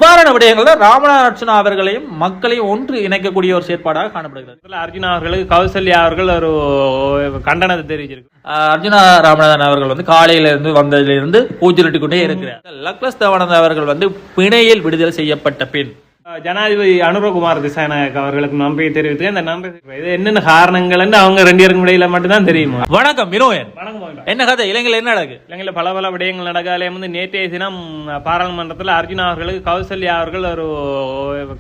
இவ்வாறான விடயங்கள் ராமநாதன் அர்ச்சுனா அவர்களையும் மக்களையும் ஒன்று இணைக்கக்கூடிய ஒரு செயற்பாடாக காணப்படுகிறது. அர்ஜுனா அவர்களுக்கு கௌசல்யா அவர்கள் ஒரு கண்டனத்தை தெரிவிச்சிருக்கு. அர்ஜுனா ராமநாதன் அவர்கள் வந்து காலையிலிருந்து வந்ததிலிருந்து பூஜிலிட்டு கொண்டே இருக்கிறார். லக்லஸ் தேவானந்தா அவர்கள் வந்து பிணையில் விடுதலை செய்யப்பட்ட பின் ஜனாதிபதி அனுரகுமார் திசாநாயக் அவர்களுக்கு நன்றி தெரிவித்து இந்த நன்றி இது என்னென்ன காரணங்கள் அவங்க ரெண்டு பேருக்கும் இடையில மட்டும்தான் தெரியுமா. வணக்கம் வினோயன். வணக்கம். என்ன கதை இலங்கையில் என்ன நடக்கு? இலங்கையில பல விடயங்கள் நடக்காலே வந்து நேற்றைய தினம் பாராளுமன்றத்தில் அர்ஜுனா அவர்களுக்கு கௌசல்யா அவர்கள் ஒரு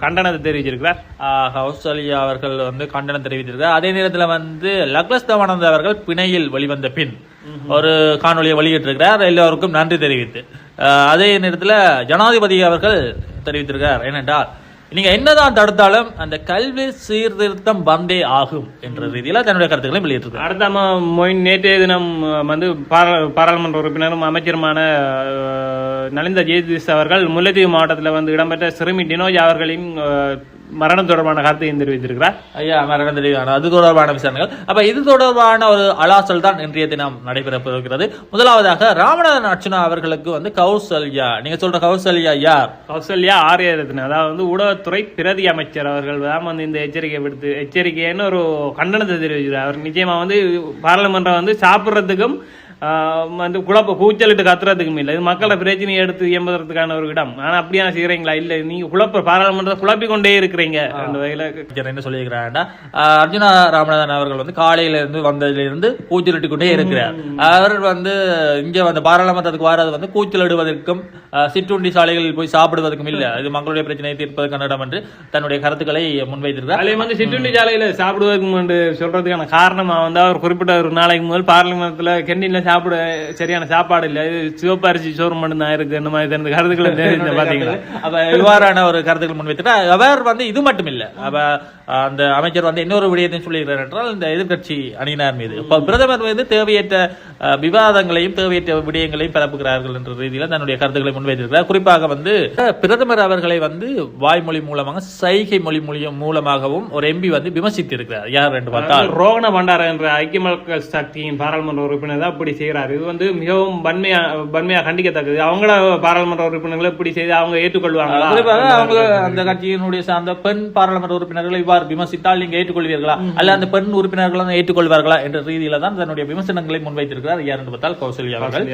கண்டனத்தை தெரிவிச்சிருக்கிறார். கௌசல்யா அவர்கள் வந்து கண்டனம் தெரிவித்திருக்கிறார். அதே நேரத்தில் வந்து லக்லஸ் தேவானந்தா அவர்கள் பிணையில் வெளிவந்த பின் ஒரு காணொலியை வெளியிட்டிருக்கிறார், எல்லோருக்கும் நன்றி தெரிவித்து. அதே நேரத்தில் ஜனாதிபதி அவர்கள் தெரிவித்திருக்கிறார் என்னென்றால், நீங்க என்னதான் தடுத்தாலும் அந்த கல்வி சீர்திருத்தம் வந்தே ஆகும் என்ற ரீதியில் தன்னுடைய கருத்துக்களை வெளியிட்டிருக்கிறார். அடுத்த நேற்றைய தினம் வந்து பாராளுமன்ற உறுப்பினரும் அமைச்சருமான நலிந்த ஜெயதீஷ் அவர்கள் முல்லைத்தீவு மாவட்டத்தில் வந்து இடம்பெற்ற சிறுமி டினோஜா அவர்களின் மரணம் தொடர்பான கருத்தையும் தெரிவித்திருக்கிறார். ஐயா, மரணம் தெரிவித்தார். அது தொடர்பான விசாரணைகள். அப்ப இது தொடர்பான ஒரு அலாசல் தான் இன்றைய தினம் நடைபெறப்போகிறது. முதலாவதாக ராமநாதன் அர்ச்சுனா அவர்களுக்கு வந்து கௌசல்யா, நீங்க சொல்ற கௌசல்யா யார்? கௌசல்யா ஆரியரத்ன, அதாவது வந்து ஊடகத்துறை பிரதி அமைச்சர் அவர்கள் தான் வந்து இந்த எச்சரிக்கைன்னு ஒரு கண்டனத்தை தெரிவிக்கிறார். அவர் நிச்சயமா வந்து பாராளுமன்றம் வந்து சாப்பிட்றதுக்கும் வந்து கூச்சலிட்டு கத்துறதுக்கும் இல்லை, இது மக்களோட பிரச்சனையை எடுத்து என்பதற்கான ஒரு இடம். ஆனா அப்படியா செய்யறீங்களா? இல்ல, நீங்க பாராளுமன்றத்தை குழப்பிக் கொண்டே இருக்கிறீங்க. என்ன சொல்லியிருக்கிறாருன்னா, அர்ஜுனா ராமநாதன் அவர்கள் வந்து காலையிலிருந்து வந்ததிலிருந்து கூச்சலிட்டு கொண்டே இருக்கிறார். அவர் வந்து இங்க வந்து பாராளுமன்றத்துக்கு வர்றது வந்து கூச்சலிடுவதற்கும் சிற்றுண்டி சாலைகளில் போய் சாப்பிடுவதற்கும் இல்ல, இது மக்களுடைய பிரச்சனையை தீர்ப்பதற்கான இடம் என்று தன்னுடைய கருத்துக்களை முன்வைத்திருக்கிறார். அதே வந்து சிற்றுண்டி சாலையில சாப்பிடுவதற்கும் என்று சொல்றதுக்கான காரணமா வந்து அவர் குறிப்பிட்ட ஒரு நாளைக்கு முதல் பார்லிமெண்ட்ல கெண்டில சாப்பிட சரியான சாப்பாடு இல்ல, சிவப்பு அரிசி சோறு மட்டும் தான் இருக்கு, இந்த மாதிரி கருத்துக்களை பாத்தீங்களா. அப்ப இவ்வாறான ஒரு கருத்துக்கள் முன்வைத்துட்டு அவர் வந்து இது மட்டும் இல்ல, அப்ப அந்த அமைச்சர் வந்து இன்னொரு விடயத்தையும் சொல்லியிருக்கிறார் என்றால், இந்த எதிர்கட்சி அணியினர் மீது பிரதமர் மீது தேவையற்ற விவாதங்களையும் தேவையற்ற விடயங்களையும் பரப்புகிறார்கள் என்ற ரீதியில் தன்னுடைய கருத்துக்களை முன்வைத்திருக்கிறார். குறிப்பாக வந்து பிரதமர் அவர்களை வந்து வாய்மொழி மூலமாக சைகை மொழி மூலமாகவும் ஒரு எம்பி வந்து விமர்சித்திருக்கிறார். யார் என்று பார்த்தால் ரோகண பண்டார என்ற ஐக்கிய மக்கள் சக்தியின் பாராளுமன்ற உறுப்பினர் தான் இப்படி செய்கிறார். இது வந்து மிகவும் வன்மையா கண்டிக்கத்தக்கது. அவங்கள பாராளுமன்ற உறுப்பினர்களை இப்படி செய்து அவங்க ஏற்றுக்கொள்வாங்க. குறிப்பாக அவங்க அந்த கட்சியினுடைய சார்ந்த பெண் பாராளுமன்ற உறுப்பினர்களை இவ்வாறு விமர்சித்தால் நீங்க ஏற்றுக்கொள்வீர்களா, அல்ல அந்த பெண் உறுப்பினர்கள் ஏற்றுக்கொள்வார்களா என்ற ரீதியில தான் தன்னுடைய விமர்சனங்களை முன்வைத்திருக்கிறார். யார் என்று பார்த்தால் கௌசல்யா அவர்கள்.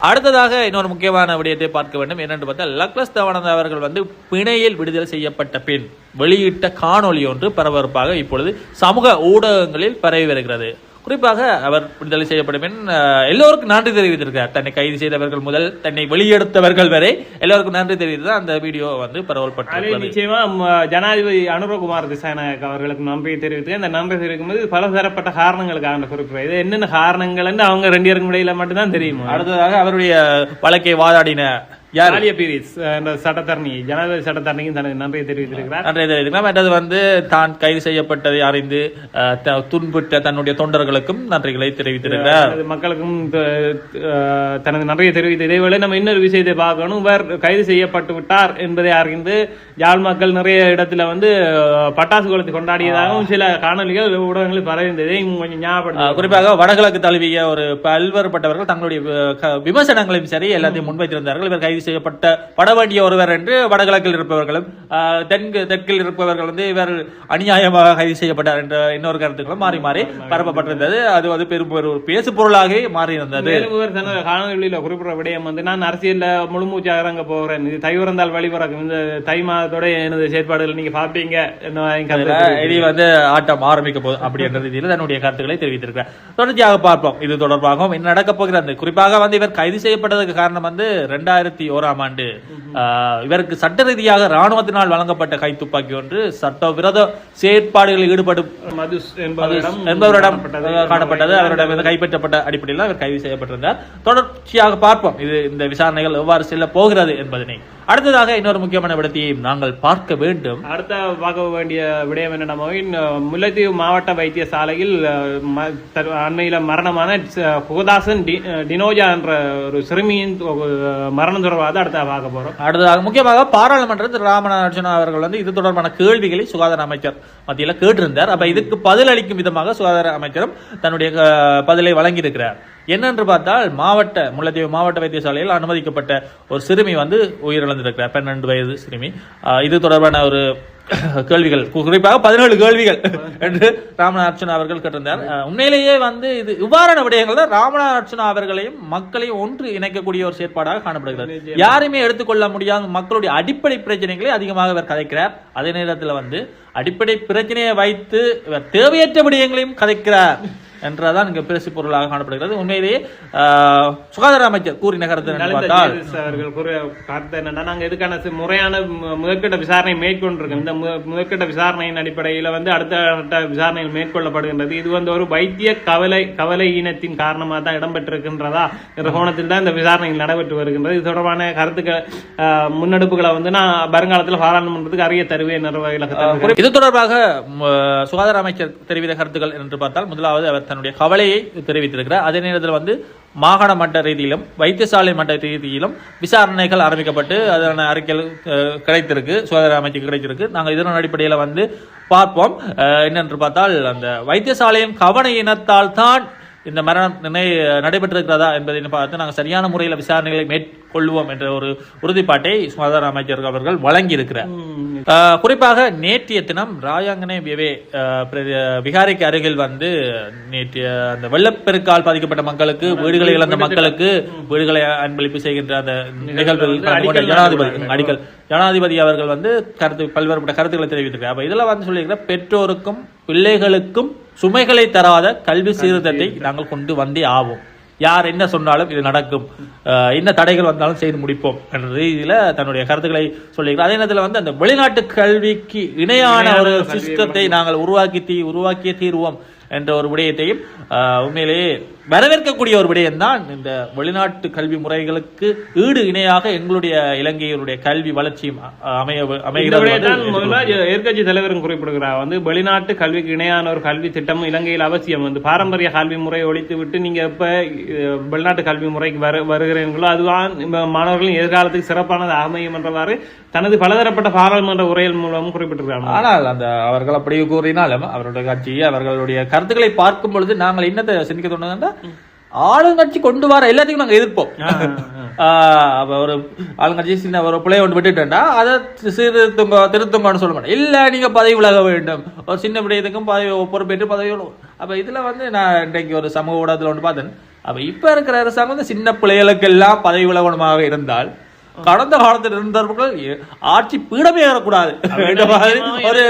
அடுத்ததாக இன்னொரு முக்கியமான விடயத்தை பார்க்க வேண்டும். என்னென்று பார்த்தால், லக்லஸ் தேவானந்தா அவர்கள் வந்து பிணையில் விடுதலை செய்யப்பட்ட பின் வெளியிட்ட காணொலி ஒன்று பரபரப்பாக இப்பொழுது சமூக ஊடகங்களில் பரவி வருகிறது. குறிப்பாக அவர் விடுதலை செய்யப்படும் பின் எல்லோருக்கும் நன்றி தெரிவித்திருக்கிறார். தன்னை கைது செய்தவர்கள் முதல் தன்னை வெளியெடுத்தவர்கள் வரை எல்லோருக்கும் நன்றி தெரிவித்து அந்த வீடியோ வந்து பரவல்பட்டு. நிச்சயமா ஜனாதிபதி அனுரகுமார் திசாநாயக் அவர்களுக்கு நன்றி தெரிவித்து இந்த நன்றி தெரிவிக்கும் போது பலதரப்பட்ட காரணங்களுக்காக குறிப்பிடுறார். இது என்னென்ன காரணங்கள் அவங்க ரெண்டு பேருக்கும் இடையில மட்டும்தான் தெரியும். அடுத்ததாக அவருடைய வழக்கை வாதாடின சட்டத்தரணி ஜனாதிபதி சட்டத்தரணிக்கும் தனது நன்றியை தெரிவித்திருக்கிறார். மற்றது வந்து தான் கைது செய்யப்பட்டதை அறிந்து துன்புற்ற தன்னுடைய தொண்டர்களுக்கும் நன்றிகளை தெரிவித்திருக்கிறார். மக்களுக்கும் தனது நன்றியை தெரிவித்த இதேவேளை நம்ம இன்னொரு விஷயத்தை பார்க்கணும். இவர் கைது செய்யப்பட்டு விட்டார் என்பதை அறிந்து யாழ் மக்கள் நிறைய இடத்துல வந்து பட்டாசு கொளுத்தி கொண்டாடியதாகவும் சில காணொலிகள் ஊடகங்களில் பரவிந்ததை கொஞ்சம் ஞாபகம். குறிப்பாக வடகிழக்கு தழுவிய ஒரு பல்வேறுபட்டவர்கள் தங்களுடைய விமர்சனங்களையும் சரி எல்லாத்தையும் முன்வைத்திருந்தார்கள். இவர் கைது செய்யப்பட்ட பட வேண்டிய ஒருவர் என்று வடகிழக்கில் இருப்பவர்களும் தெற்கில் இருப்பவர்கள் வந்து இவர் அநியாயமாக கைது செய்யப்பட்டார் என்ற இன்னொரு கருத்துக்களும் மாறி மாறி பரப்பப்பட்டிருந்தது. அது வந்து பெரும் பேசு பொருளாக மாறி இருந்தது. காணொலியில் குறிப்பிட்ட விடயம் வந்து, நான் அரசியல்ல முழுமூச்சு இறங்க போகிறேன், இது தை உறந்தால் வழிபறக்கும், இந்த தை மாதத்தோட எனது செயற்பாடுகள் நீங்க பாப்பீங்க, இது வந்து ஆட்டம் ஆரம்பிக்க போதும் அப்படி என்ற ரீதியில் தன்னுடைய கருத்துக்களை தெரிவித்திருக்கிறார். தொடர்ச்சியாக பார்ப்போம் இது தொடர்பாகவும் என்ன நடக்க போகிறது. குறிப்பாக வந்து இவர் கைது செய்யப்பட்டதுக்கு காரணம் வந்து 2001ஆம் ஆண்டு இவருக்கு சட்ட ரீதியாக ராணுவத்தினால் வழங்கப்பட்ட கைத்துப்பாக்கி ஒன்று சட்டவிரோத செயற்பாடுகளில் ஈடுபடும் என்பவரிடம் காணப்பட்டது. அவரிடம் கைப்பற்றப்பட்ட அடிப்படையில் அவர் கைது செய்யப்பட்டிருந்தார். தொடர்ச்சியாக பார்ப்போம் இது இந்த விசாரணைகள் எவ்வாறு செல்ல போகிறது என்பதனை. அடுத்ததாக இன்னொரு முக்கியமான விடத்தையும் நாங்கள் பார்க்க வேண்டும். அடுத்த பார்க்க வேண்டிய விடயம் என்னன்னா, முல்லைத்தீவு மாவட்ட வைத்தியசாலையில் அண்மையில மரணமான குகதாசன் டினோஜா என்ற ஒரு சிறுமியின் மரணம் தொடர்பாக அடுத்த பார்க்க போறோம். அடுத்ததாக முக்கியமாக பாராளுமன்றத்தில் ராமநாதன் அர்ச்சுனா அவர்கள் வந்து இது தொடர்பான கேள்விகளை சுகாதார அமைச்சர் மத்தியில் கேட்டிருந்தார். அப்ப இதுக்கு பதில் அளிக்கும் விதமாக சுகாதார அமைச்சரும் தன்னுடைய பதிலை வழங்கியிருக்கிறார். என்னென்று பார்த்தால் முல்லைத்தீவு மாவட்ட வைத்தியசாலையில் அனுமதிக்கப்பட்ட ஒரு சிறுமி வந்து உயிரிழந்திருக்கிறார். 12 வயது சிறுமி. இது தொடர்பான ஒரு கேள்விகள், குறிப்பாக 17 கேள்விகள் என்று ராமநாத அர்ச்சுனா அவர்கள் கேட்டிருந்தார். உண்மையிலேயே வந்து இது இவ்வாறான விடயங்கள் தான் ராமநாத அர்ச்சுனா அவர்களையும் மக்களையும் ஒன்று இணைக்கக்கூடிய ஒரு செயற்பாடாக காணப்படுகிறது. யாருமே எடுத்துக்கொள்ள முடியாத மக்களுடைய அடிப்படை பிரச்சனைகளை அதிகமாக இவர் கதைக்கிறார். அதே நேரத்தில் வந்து அடிப்படை பிரச்சனையை வைத்து இவர் தேவையற்ற விடயங்களையும் கதைக்கிறார் என்றதான் இங்க பேசு பொருளாக காணப்படுகிறது. உண்மையிலேயே சுகாதார அமைச்சர் கூறின கருத்து என்னன்னா, நாங்க இதுக்கான முறையான முதற்கட்ட விசாரணை மேற்கொண்டிருக்கோம். இந்த முதற்கட்ட விசாரணையின் அடிப்படையில வந்து அடுத்த விசாரணைகள் மேற்கொள்ளப்படுகின்றது. இது வந்து ஒரு வைத்திய கவலை ஈனத்தின் காரணமாக தான் இடம்பெற்றிருக்கின்றதா என்ற கோணத்தில் தான் இந்த விசாரணைகள் நடைபெற்று வருகின்றது. இது தொடர்பான கருத்துக்கள் முன்னெடுப்புகளை வந்து நான் வருங்காலத்தில் பாராளுமன்றத்துக்கு அறிய தருவேன். இது தொடர்பாக சுகாதார அமைச்சர் தெரிவித்த கருத்துக்கள் என்று பார்த்தால், முதலாவது அவர் தன்னுடைய கவலையை தெரிவித்திருக்கிறார். அதே நேரத்தில் வந்து மாகாண மட்ட ரீதியிலும் வைத்தியசாலை மட்ட ரீதியிலும் விசாரணைகள் ஆரம்பிக்கப்பட்டு அதன அறிக்கைகள் கிடைத்திருக்கு, சுகாதார அமைச்சுக்கு கிடைத்திருக்கு. நாங்கள் இதன் அடிப்படையில் வந்து பார்ப்போம். என்னென்று பார்த்தால், அந்த வைத்தியசாலையின் கவன இனத்தால் தான் இந்த மரணம் நடைபெற்றிருக்கிறதா என்பதை பார்த்து நாங்கள் சரியான முறையில் விசாரணைகளை மேற்கொள்வோம் என்ற ஒரு உறுதிப்பாட்டை சுகாதார அமைச்சர் அவர்கள் வழங்கி இருக்கிறார். குறிப்பாக நேற்றைய தினம் ராயாங்கனை விகாரைக்கு அருகில் வந்து நேற்றைய அந்த வெள்ளப்பெருக்கால் பாதிக்கப்பட்ட மக்களுக்கு, வீடுகளை இழந்த மக்களுக்கு வீடுகளை அன்பளிப்பு செய்கின்ற அந்த நிகழ்வில் ஜனாதிபதி அவர்கள் வந்து பல்வேறுபட்ட கருத்துக்களை தெரிவித்திருக்கிறார். அப்ப இதுல வந்து சொல்லியிருக்கிற பெற்றோருக்கும் பிள்ளைகளுக்கும் சுமைகளை தராத கல்வி சீர்திருத்தத்தை நாங்கள் கொண்டு வந்தே ஆவோம். யார் என்ன சொன்னாலும் இது நடக்கும், என்ன தடைகள் வந்தாலும் செய்து முடிப்போம் என்ற ரீதியில தன்னுடைய கருத்துக்களை சொல்லியிருக்கிறார். அதே நேரத்தில் வந்து அந்த வெளிநாட்டு கல்விக்கு இணையான ஒரு சிஸ்டத்தை நாங்கள் உருவாக்கியே தீர்வோம் என்ற ஒரு விடயத்தையும் உண்மையிலேயே வரவேற்கக்கூடிய ஒரு விடயம் தான். இந்த வெளிநாட்டு கல்வி முறைகளுக்கு ஈடு இணையாக எங்களுடைய இலங்கையினுடைய கல்வி வளர்ச்சியும் அமைகிறது. எதிர்கட்சி தலைவரும் குறிப்பிடுகிறார் வந்து வெளிநாட்டு கல்விக்கு இணையான ஒரு கல்வி திட்டம் இலங்கையில் அவசியம். வந்து பாரம்பரிய கல்வி முறையை ஒழித்து விட்டு நீங்க எப்ப வெளிநாட்டு கல்வி முறைக்கு வருகிறீர்களோ அதுதான் மாணவர்களின் எதிர்காலத்துக்கு சிறப்பானது அமையும் என்றவாறு தனது பலதரப்பட்ட பாராளுமன்ற உரைகள் மூலம் குறிப்பிட்டிருக்கிறார். ஆனால் அந்த அவர்கள் அப்படி கூறினாலும் அவருடைய கட்சி அவர்களுடைய கருத்துக்களை பார்க்கும் பொழுது நாங்கள் என்னத்தை சிந்திக்க தோணுதுன்னா, ஆளுங்கட்சி கொண்டு வர எல்லாத்தையும் நாங்க எதிர்ப்போம். ஒரு ஆளுங்கட்சி சின்ன ஒரு பிள்ளைய ஒன்று விட்டுட்டா அதை திருத்தங்கன்னு சொல்ல மாட்டேன். இல்ல நீங்க பதவி விலக வேண்டும், ஒரு சின்ன விடயத்துக்கும் பதவி பொறுப்பேற்று பதவி விலகும். அப்ப இதுல வந்து நான் இன்றைக்கு ஒரு சமூக ஊடகத்துல ஒன்று பார்த்தேன். அப்ப இப்ப இருக்கிற அரசாங்கம் வந்து சின்ன பிள்ளைகளுக்கு எல்லாம் பதவி விலகணமாக இருந்தால் கடந்த காலத்தில் இருந்தவர்கள் ஆட்சி பீடமே ஏறக்கூடாது ஒரு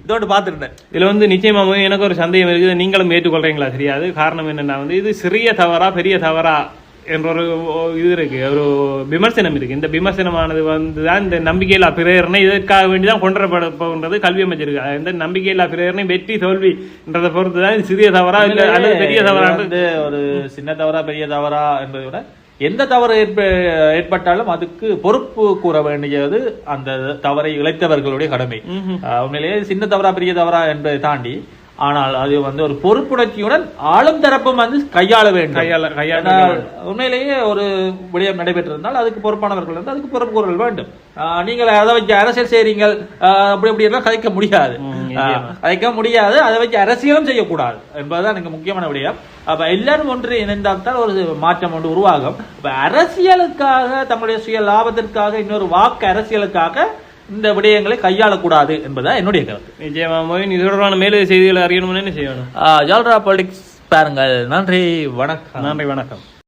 இதோடு பார்த்துருந்தேன். இதுல வந்து நிச்சயமா எனக்கு ஒரு சந்தேகம் இருக்குது, நீங்களும் ஏற்றுக்கொள்றீங்களா? தெரியாது. காரணம் என்னன்னா வந்து இது சிறிய தவறா பெரிய தவறா என்ற ஒரு இது இருக்கு, ஒரு விமர்சனம் இருக்கு. இந்த விமர்சனமானது வந்துதான் இந்த நம்பிக்கையில்லா பிரேரணை இதற்காக வேண்டிதான் கொண்டுவரப்பட போகின்றது கல்வி அமைச்சிருக்கு. இந்த நம்பிக்கையில்லா பிரேரணை வெற்றி தோல்வி என்றதை பொறுத்துதான் இது சிறிய தவறா இல்ல அல்லது பெரிய தவறா, ஒரு சின்ன தவறா பெரிய தவறா என்பதை விட எந்த தவறு ஏற்பட்டாலும் அதுக்கு பொறுப்பு கூற வேண்டியது அந்த தவறை இழைத்தவர்களுடைய கடமை. உண்மையிலேயே சின்ன தவறா பெரிய தவறா என்பதை தாண்டி, ஆனால் அது வந்து ஒரு பொறுப்புணர்ச்சியுடன் ஆளும் தரப்பும் வந்து கையாள வேண்டும். உண்மையிலேயே ஒரு விடயம் நடைபெற்றிருந்தால் அதுக்கு பொறுப்பானவர்கள் வந்து அதுக்கு பொறுப்பு கூறல் வேண்டும். நீங்கள் அதை வச்சு அரசியல் செய்றீங்க அப்படி எல்லாம் கதைக்க முடியாது. அதை வச்சு அரசியலும் செய்யக்கூடாது என்பதுதான் எனக்கு முக்கியமான விடயம். அப்ப எல்லாரும் ஒன்று இணைந்தால்தான் ஒரு மாற்றம் ஒன்று உருவாகும். அரசியலுக்காக தங்களுடைய சுய லாபத்திற்காக இன்னொரு வாக்கு அரசியலுக்காக இந்த விடயங்களை கையாளக்கூடாது என்பதா என்னுடைய கருத்து. நிச்சயமா இது தொடர்பான மேலே செய்திகளை அறியணும்னு என்ன செய்யணும்? ஜால்ரா பாலிடிக்ஸ் பாருங்கள். நன்றி, வணக்கம். நன்றி, வணக்கம்.